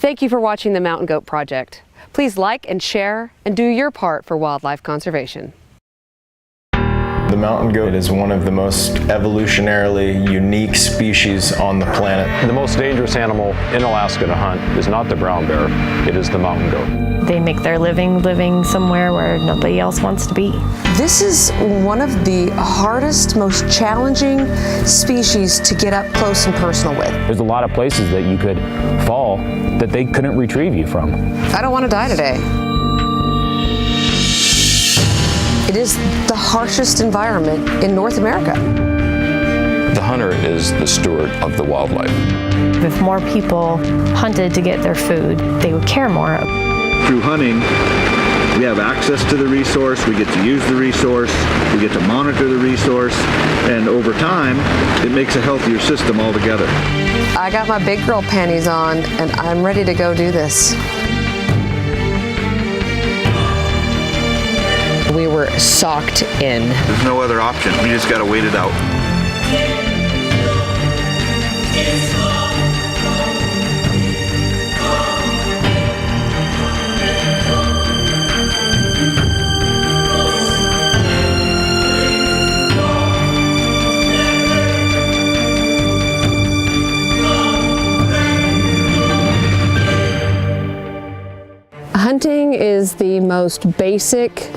Thank you for watching the Mountain Goat Project. Please like and share and do your part for wildlife conservation. The mountain goat is one of the most evolutionarily unique species on the planet. The most dangerous animal in Alaska to hunt is not the brown bear, it is the mountain goat. They make their living somewhere where nobody else wants to be. This is one of the hardest, most challenging species to get up close and personal with. There's a lot of places that you could fall that they couldn't retrieve you from. I don't want to die today. It is the harshest environment in North America. The hunter is the steward of the wildlife. If more people hunted to get their food, they would care more. Through hunting, we have access to the resource, we get to use the resource, we get to monitor the resource, and over time, it makes a healthier system altogether. I got my big girl panties on, and I'm ready to go do this. We were socked in. There's no other option. We just got to wait it out. Hunting is the most basic,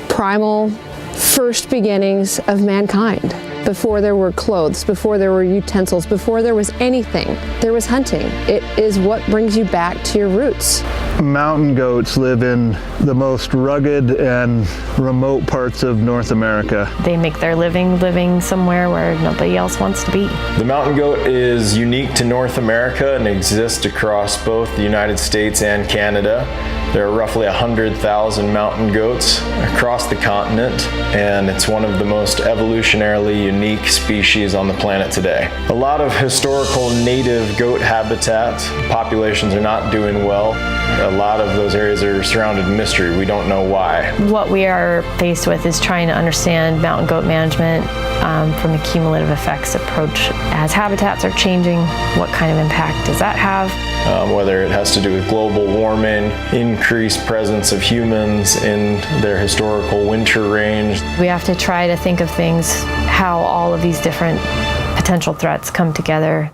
primal, first beginnings of mankind. Before there were clothes, before there were utensils, before there was anything, there was hunting. It is what brings you back to your roots. Mountain goats live in the most rugged and remote parts of North America. They make their living somewhere where nobody else wants to be. The mountain goat is unique to North America and exists across both the United States and Canada. There are roughly 100,000 mountain goats across the continent, and it's one of the most evolutionarily unique species on the planet today. A lot of historical native goat habitat populations are not doing well. A lot of those areas are surrounded in mystery. We don't know why. What we are faced with is trying to understand mountain goat management from the cumulative effects approach. As habitats are changing, what kind of impact does that have? Whether it has to do with global warming, increased presence of humans in their historical winter range. We have to try to think of things, how all of these different potential threats come together.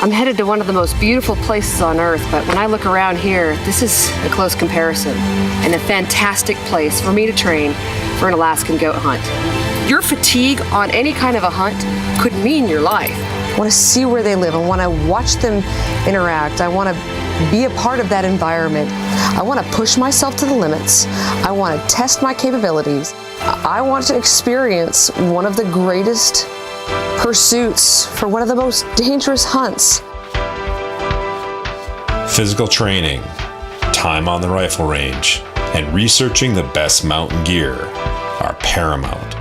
I'm headed to one of the most beautiful places on Earth, but when I look around here, this is a close comparison and a fantastic place for me to train for an Alaskan goat hunt. Your fatigue on any kind of a hunt could mean your life. I want to see where they live. I want to watch them interact. I want to be a part of that environment. I want to push myself to the limits. I want to test my capabilities. I want to experience one of the greatest pursuits for one of the most dangerous hunts. Physical training, time on the rifle range, and researching the best mountain gear are paramount.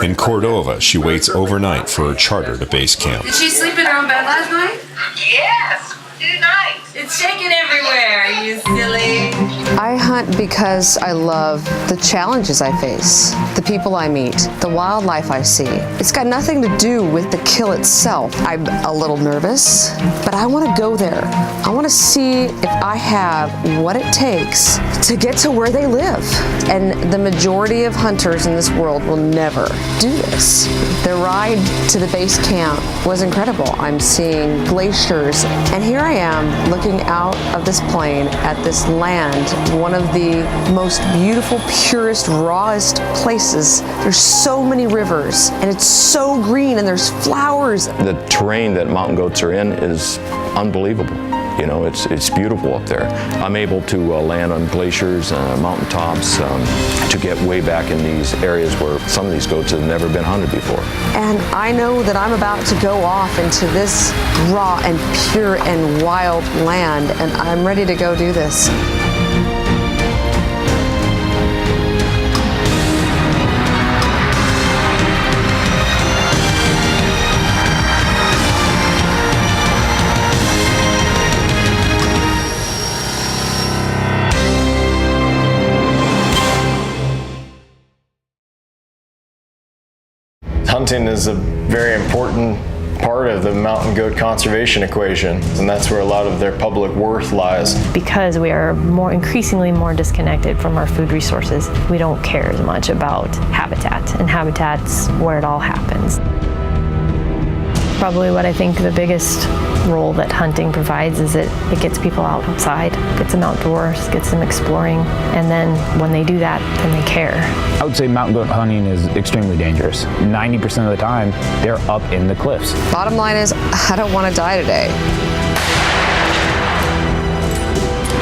In Cordova, she waits overnight for her charter to base camp. Did she sleep in her own bed last night? Yes, 2 nights. It's shaking everywhere, you silly. I hunt because I love the challenges I face, the people I meet, the wildlife I see. It's got nothing to do with the kill itself. I'm a little nervous, but I want to go there. I want to see if I have what it takes to get to where they live. And the majority of hunters in this world will never do this. The ride to the base camp was incredible. I'm seeing glaciers, and here I am looking out of this plane at this land, one of the most beautiful, purest, rawest places. There's so many rivers, and it's so green, and there's flowers. The terrain that mountain goats are in is unbelievable. You know, it's beautiful up there. I'm able to land on glaciers, mountaintops, to get way back in these areas where some of these goats have never been hunted before. And I know that I'm about to go off into this raw and pure and wild land, and I'm ready to go do this. Hunting is a very important part of the mountain goat conservation equation, and that's where a lot of their public worth lies. Because we are increasingly more disconnected from our food resources, we don't care as much about habitat, and habitat's where it all happens. Probably what I think the biggest role that hunting provides is it gets people outside, gets them outdoors, gets them exploring, and then when they do that, then they care. I would say mountain goat hunting is extremely dangerous. 90% of the time, they're up in the cliffs. Bottom line is, I don't want to die today.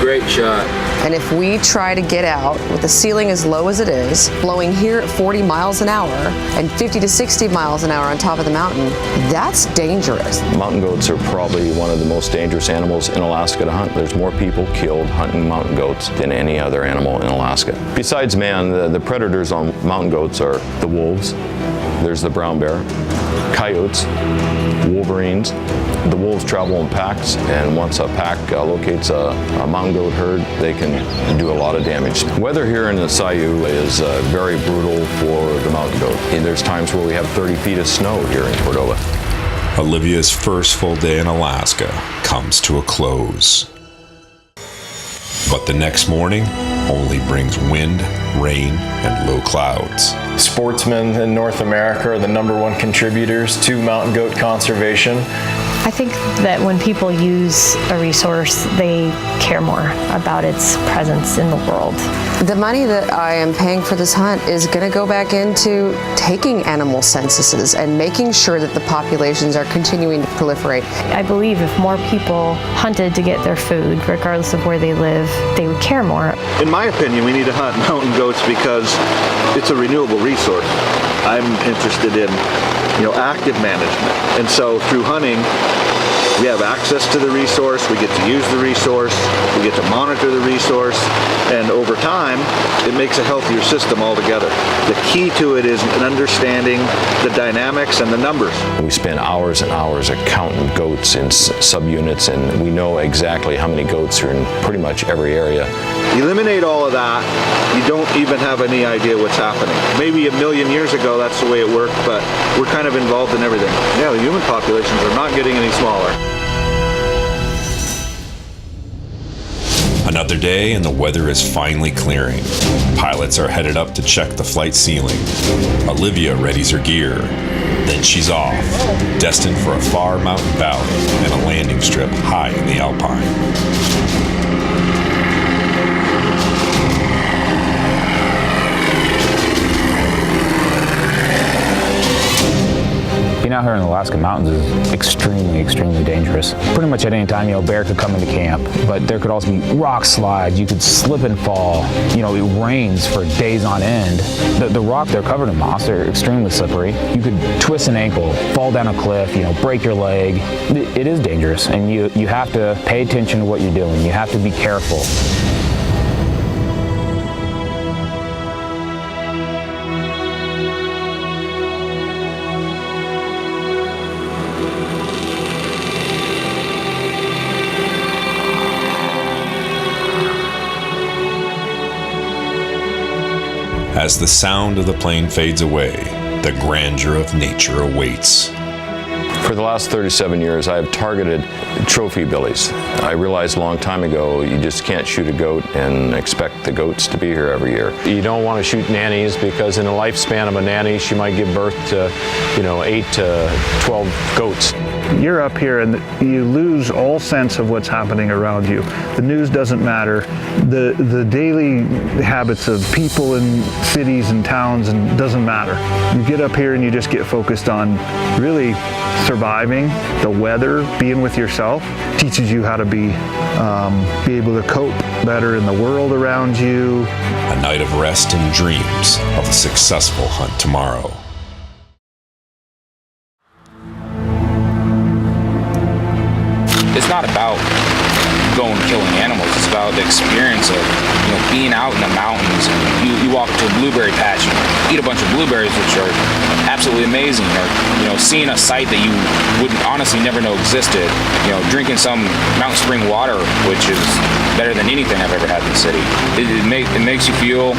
Great shot. And if we try to get out with the ceiling as low as it is, blowing here at 40 miles an hour and 50 to 60 miles an hour on top of the mountain, that's dangerous. Mountain goats are probably one of the most dangerous animals in Alaska to hunt. There's more people killed hunting mountain goats than any other animal in Alaska. Besides man, the predators on mountain goats are the wolves, there's the brown bear, coyotes, wolverines. The wolves travel in packs, and once a pack locates a mountain goat herd, they can do a lot of damage. Weather here in the Sayou is very brutal for the mountain goat. And there's times where we have 30 feet of snow here in Cordova. Olivia's first full day in Alaska comes to a close. But the next morning only brings wind, rain, and low clouds. Sportsmen in North America are the #1 contributors to mountain goat conservation. I think that when people use a resource, they care more about its presence in the world. The money that I am paying for this hunt is going to go back into taking animal censuses and making sure that the populations are continuing to proliferate. I believe if more people hunted to get their food, regardless of where they live, they would care more. In my opinion, we need to hunt mountain goats because it's a renewable resource. I'm interested in, active management. And so through hunting, we have access to the resource, we get to use the resource, we get to monitor the resource, and over time, it makes a healthier system altogether. The key to it is understanding the dynamics and the numbers. We spend hours and hours counting goats in subunits, and we know exactly how many goats are in pretty much every area. Eliminate all of that, you don't even have any idea what's happening. Maybe 1,000,000 years ago that's the way it worked, but we're kind of involved in everything. Yeah, the human populations are not getting any smaller. Another day and the weather is finally clearing. Pilots are headed up to check the flight ceiling. Olivia readies her gear. Then she's off, destined for a far mountain valley and a landing strip high in the Alpine. Being out here in the Alaska mountains is extremely, extremely dangerous. Pretty much at any time, bear could come into camp, but there could also be rock slides. You could slip and fall. It rains for days on end. The rock, they're covered in moss. They're extremely slippery. You could twist an ankle, fall down a cliff, break your leg. It is dangerous, and you have to pay attention to what you're doing. You have to be careful. As the sound of the plane fades away, the grandeur of nature awaits. For the last 37 years, I have targeted trophy billies. I realized a long time ago, you just can't shoot a goat and expect the goats to be here every year. You don't want to shoot nannies because in the lifespan of a nanny, she might give birth to, 8 to 12 goats. You're up here and you lose all sense of what's happening around you. The news doesn't matter. The daily habits of people in cities and towns and doesn't matter. You get up here and you just get focused on really surviving, the weather, being with yourself, teaches you how to be able to cope better in the world around you. A night of rest and dreams of a successful hunt tomorrow. It's not about going killing animals. It's about the experience of being out in the mountains. You walk to a blueberry patch and eat a bunch of blueberries, which are absolutely amazing. Or seeing a site that you would honestly never know existed. Drinking some mountain spring water, which is better than anything I've ever had in the city. It makes you feel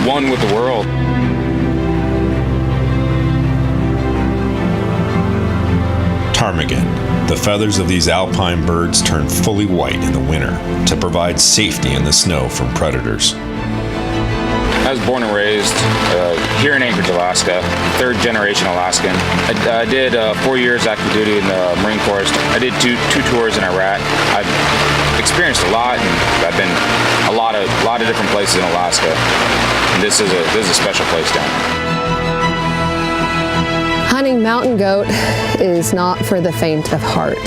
one with the world. ptarmigan. The feathers of these alpine birds turn fully white in the winter to provide safety in the snow from predators. I was born and raised here in Anchorage, Alaska, third generation Alaskan. I did 4 years active duty in the Marine Corps. I did two tours in Iraq. I've experienced a lot, and I've been a lot of different places in Alaska. And this is a special place down here. Hunting mountain goat is not for the faint of heart.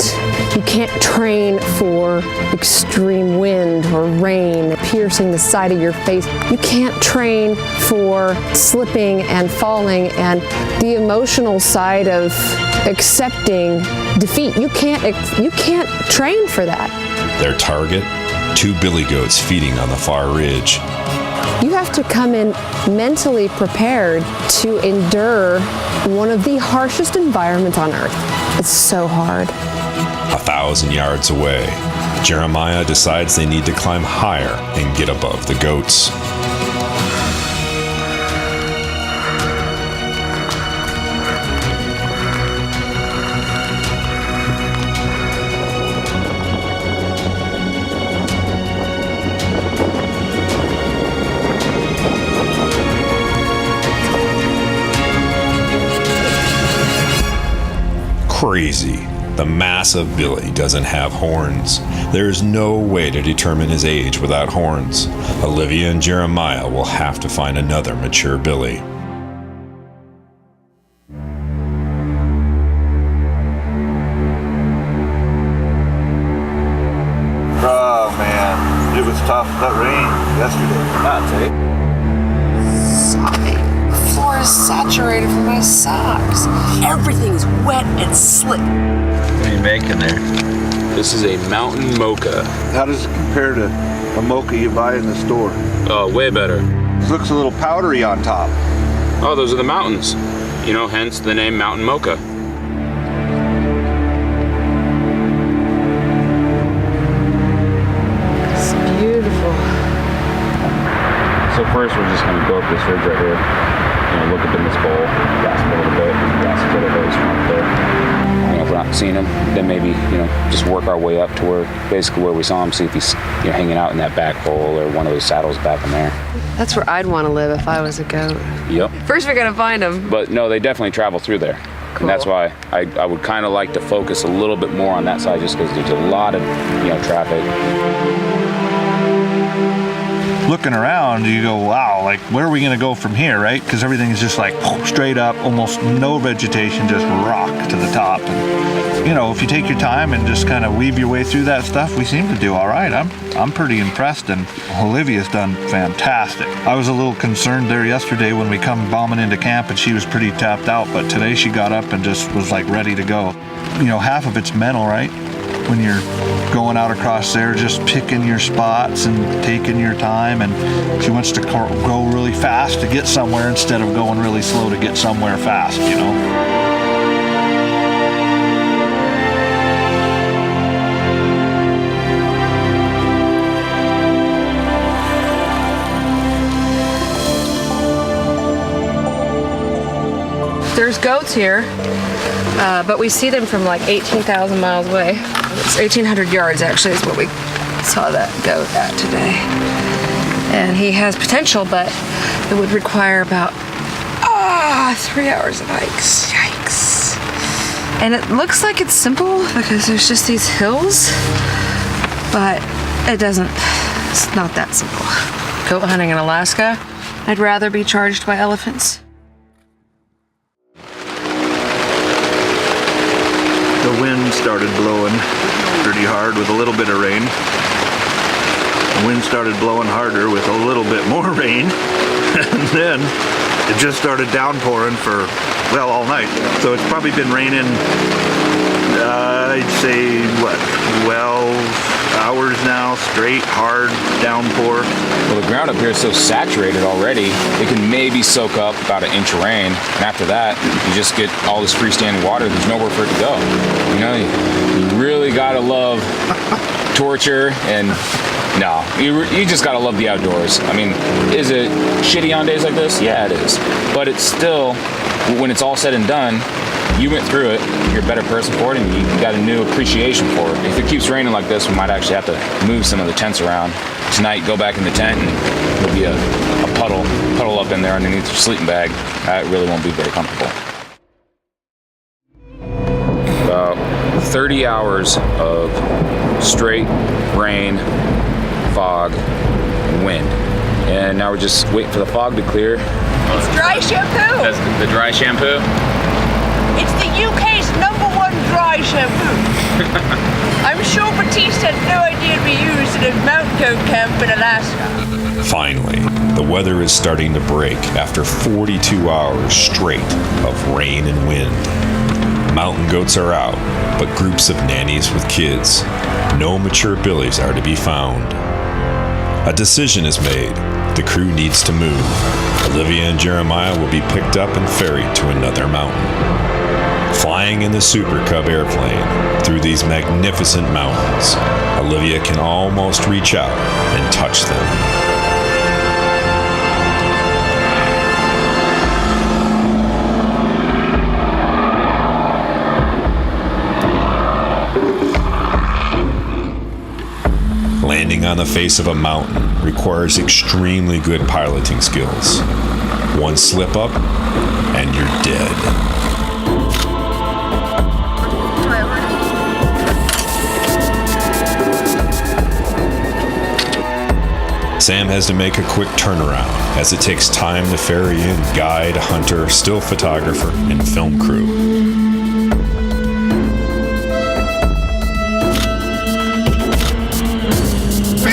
You can't train for extreme wind or rain piercing the side of your face. You can't train for slipping and falling and the emotional side of accepting defeat. You can't train for that. Their target, 2 billy goats feeding on the far ridge. You have to come in mentally prepared to endure one of the harshest environments on earth. It's so hard. 1,000 yards away, Jeremiah decides they need to climb higher and get above the goats. Crazy. The massive Billy doesn't have horns. There is no way to determine his age without horns. Olivia and Jeremiah will have to find another mature Billy. Oh man, it was tough. That rain yesterday. The floor is saturated from my socks. Everything's wet and slick. What are you making there? This is a mountain mocha. How does it compare to a mocha you buy in the store? Way better. It looks a little powdery on top. Oh, those are the mountains. You know, hence the name Mountain Mocha. It's beautiful. So first we're just gonna go up this ridge right here. Look up in this bowl, grasp a little bit, grasp a little bit from up there. If we're not seeing him, then maybe, just work our way up to where we saw him, see if he's hanging out in that back bowl or one of those saddles back in there. That's where I'd want to live if I was a goat. Yep. First we're gonna find them. But no, they definitely travel through there. Cool. And that's why I would kind of like to focus a little bit more on that side just because there's a lot of, traffic. Looking around, you go, wow, like where are we going to go from here, right? Because everything is just like straight up, almost no vegetation, just rock to the top. And, if you take your time and just kind of weave your way through that stuff, we seem to do all right. I'm pretty impressed, and Olivia's done fantastic. I was a little concerned there yesterday when we come bombing into camp and she was pretty tapped out, but today she got up and just was like ready to go. Half of it's mental, right? When you're going out across there, just picking your spots and taking your time, and she wants to go really fast to get somewhere instead of going really slow to get somewhere fast, There's goats here, but we see them from like 18,000 miles away. It's 1,800 yards actually is what we saw that goat at today. And he has potential, but it would require about 3 hours of hikes. Yikes. And it looks like it's simple because there's just these hills, but it's not that simple. Goat hunting in Alaska, I'd rather be charged by elephants. The wind started blowing pretty hard with a little bit of rain. The wind started blowing harder with a little bit more rain. And then it just started downpouring for, all night. So it's probably been raining, I'd say, 12 hours now, straight, hard downpour. Well, the ground up here is so saturated already, it can maybe soak up about 1 inch of rain. And after that, you just get all this freestanding water. There's nowhere for it to go. You really gotta love torture and no, you just gotta love the outdoors. I mean, is it shitty on days like this? Yeah, it is. But it's still, when it's all said and done, you went through it, you're a better person for it, and you got a new appreciation for it. If it keeps raining like this, we might actually have to move some of the tents around. Tonight, go back in the tent, and there'll be a puddle up in there underneath your sleeping bag. That really won't be very comfortable. About 30 hours of straight rain, fog, and wind. And now we're just waiting for the fog to clear. It's dry shampoo. That's the dry shampoo? It's the UK's #1 dry shampoo. I'm sure Batiste had no idea to be used in a mountain goat camp in Alaska. Finally, the weather is starting to break after 42 hours straight of rain and wind. Mountain goats are out, but groups of nannies with kids. No mature billies are to be found. A decision is made. The crew needs to move. Olivia and Jeremiah will be picked up and ferried to another mountain. Flying in the Super Cub airplane through these magnificent mountains, Olivia can almost reach out and touch them. Landing on the face of a mountain requires extremely good piloting skills. One slip up, and you're dead. Sam has to make a quick turnaround as it takes time to ferry in guide, hunter, still photographer, and film crew.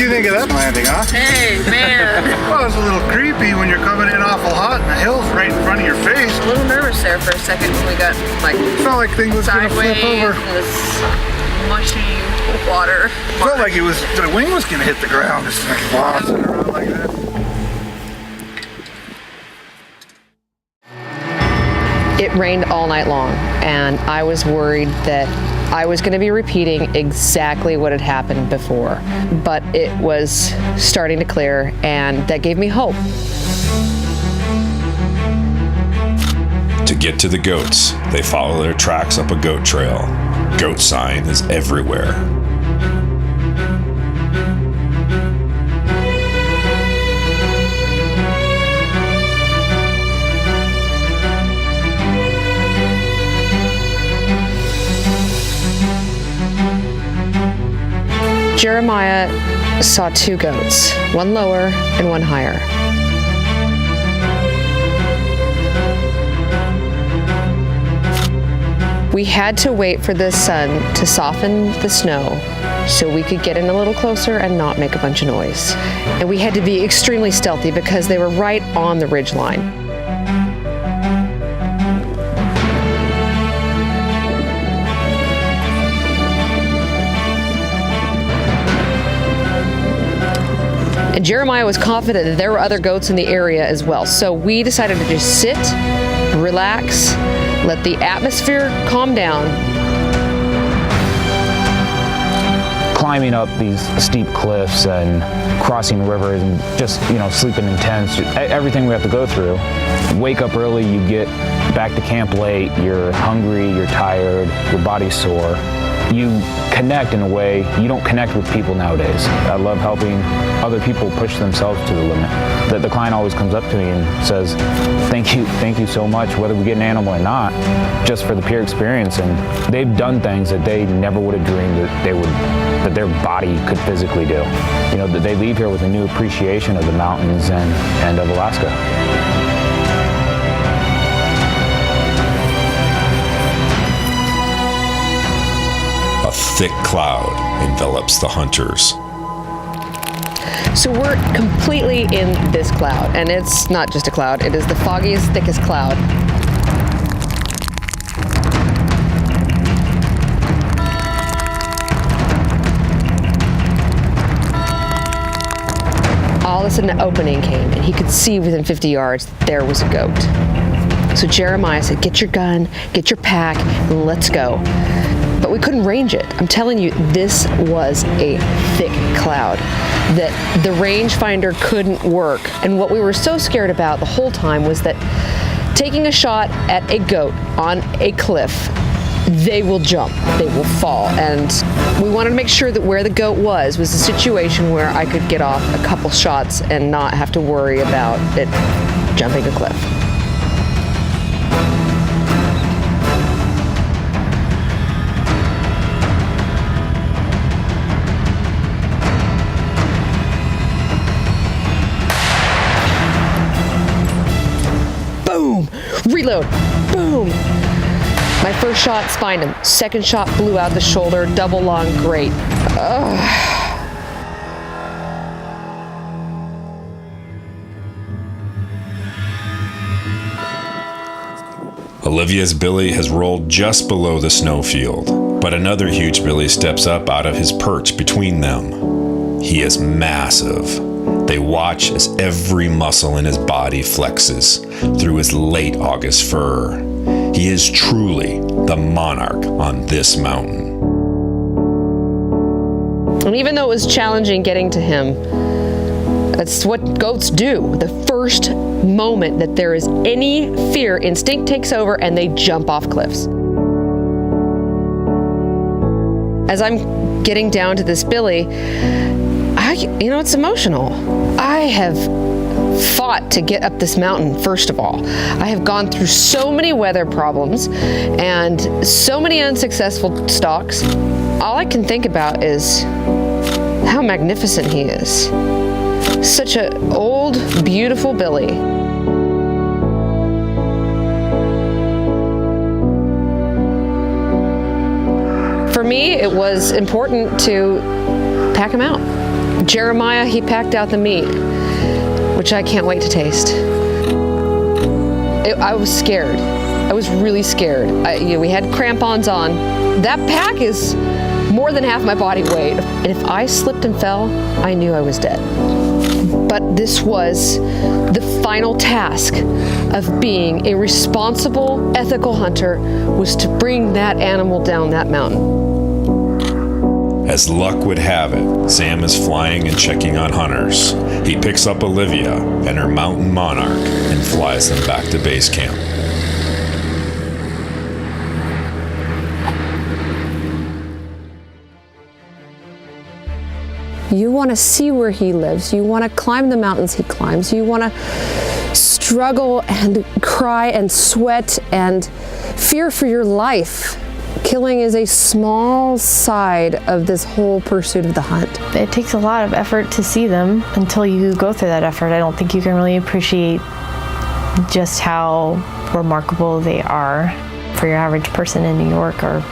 Think of that landing, huh? Hey, man. Well, it's a little creepy when you're coming in awful hot and the hill's right in front of your face. A little nervous there for a second when we got Felt like things was gonna flip over. This mushy water. Felt like the wing was gonna hit the ground. It's like bouncing around like that. It rained all night long, and I was worried that I was going to be repeating exactly what had happened before. But it was starting to clear, and that gave me hope. To get to the goats, they follow their tracks up a goat trail. Goat sign is everywhere. Jeremiah saw 2 goats, one lower and one higher. We had to wait for the sun to soften the snow so we could get in a little closer and not make a bunch of noise. And we had to be extremely stealthy because they were right on the ridge line. And Jeremiah was confident that there were other goats in the area as well. So we decided to just sit, relax, let the atmosphere calm down. Climbing up these steep cliffs and crossing rivers and just, sleeping in tents, everything we have to go through. Wake up early, you get back to camp late, you're hungry, you're tired, your body's sore. You connect in a way you don't connect with people nowadays. I love helping other people push themselves to the limit. The client always comes up to me and says, thank you so much, whether we get an animal or not, just for the pure experience. And they've done things that they never would have dreamed that their body could physically do. That they leave here with a new appreciation of the mountains and of Alaska. A thick cloud envelops the hunters. So we're completely in this cloud, and it's not just a cloud, it is the foggiest, thickest cloud. All of a sudden an opening came, and he could see within 50 yards there was a goat. So Jeremiah said, get your gun, get your pack, and let's go. But we couldn't range it. I'm telling you, this was a thick cloud that the rangefinder couldn't work. And what we were so scared about the whole time was that taking a shot at a goat on a cliff, they will jump, they will fall. And we wanted to make sure that where the goat was a situation where I could get off a couple shots and not have to worry about it jumping a cliff. Boom! Reload! Boom! My first shot spined him. Second shot blew out the shoulder, double long, great. Olivia's billy has rolled just below the snowfield, but another huge billy steps up out of his perch between them. He is massive. They watch as every muscle in his body flexes through his late August fur. He is truly the monarch on this mountain. And even though it was challenging getting to him, that's what goats do. The first moment that there is any fear, instinct takes over and they jump off cliffs. As I'm getting down to this billy, it's emotional. I have fought to get up this mountain, first of all. I have gone through so many weather problems and so many unsuccessful stalks. All I can think about is how magnificent he is. Such an old, beautiful billy. For me, it was important to pack him out. Jeremiah, he packed out the meat, which I can't wait to taste. I was scared. I was really scared. We had crampons on. That pack is more than half my body weight. And if I slipped and fell, I knew I was dead. But this was the final task of being a responsible, ethical hunter, was to bring that animal down that mountain. As luck would have it, Sam is flying and checking on hunters. He picks up Olivia and her mountain monarch and flies them back to base camp. You want to see where he lives. You want to climb the mountains he climbs. You want to struggle and cry and sweat and fear for your life. Killing is a small side of this whole pursuit of the hunt. It takes a lot of effort to see them. Until you go through that effort, I don't think you can really appreciate just how remarkable they are. For your average person in New York or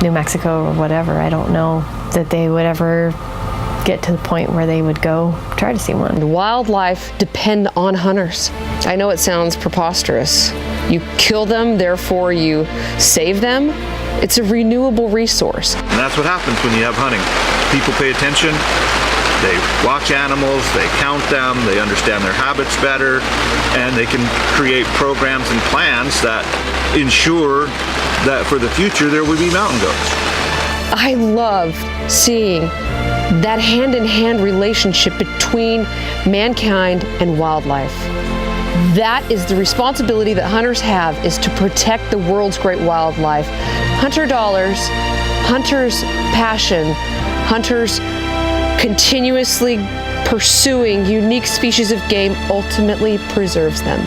New Mexico or whatever, I don't know that they would ever get to the point where they would go try to see one. Wildlife depend on hunters. I know it sounds preposterous. You kill them, therefore you save them. It's a renewable resource. And that's what happens when you have hunting. People pay attention, they watch animals, they count them, they understand their habits better, and they can create programs and plans that ensure that for the future there will be mountain goats. I love seeing that hand-in-hand relationship between mankind and wildlife. That is the responsibility that hunters have, is to protect the world's great wildlife. Hunter dollars, hunters' passion, hunters continuously pursuing unique species of game ultimately preserves them.